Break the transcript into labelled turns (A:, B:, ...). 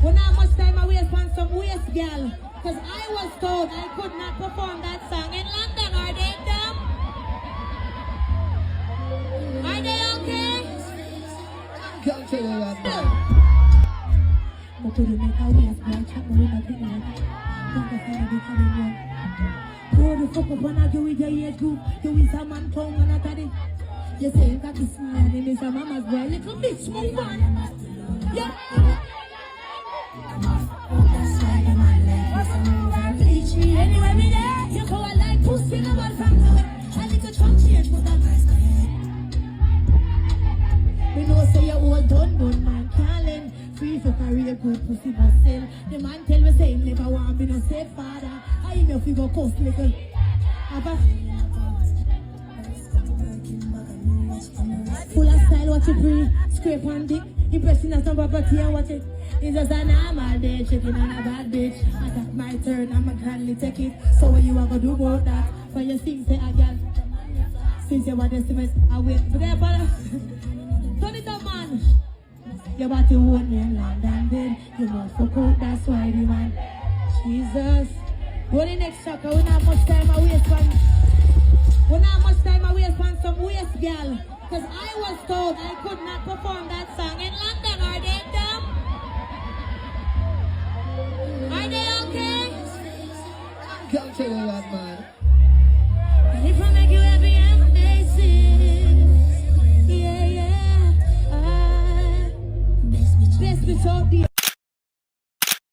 A: When how much time I waste on some waist girl? Cause I was told I could not perform that song in London. Are they dumb? Are they okay?
B: Can't tell you that, man.
A: But could you make a waist girl chat me with nothing like that? Don't go find a big funny one. Throw the fuck up and argue with your age group. You is a man tongue and a daddy. You say you got this man and it's a mama's boy. Little bitch, move on. Yeah. Anyway, me there, you go like pussy no man from the way. I need to try change, but that nice we know say you all done, man can't lend. Free for career, good pussy but sell. The man tell me say him never want me no say father. I know if you go cost little. Full of style, what you breathe, scrape on dick. Impressing us on property and watch it. It's just a normal day, checking on a bad bitch. I got my turn, I'm a grandly take it. So what you want to do about that? For your things say again. Since you want to estimate, I wait. But there, brother. Turn it up, man. Your body won't in London, then you must fuck out, that's why the man. Jesus. Go the next track, we not much time I waste on. We not much time I waste on some waist girl. Cause I was told I could not perform that song in London. Are they dumb? Are they okay?
B: Can't tell you that, man.
A: And if I make you happy and basis, yeah, yeah. Best bitch out there.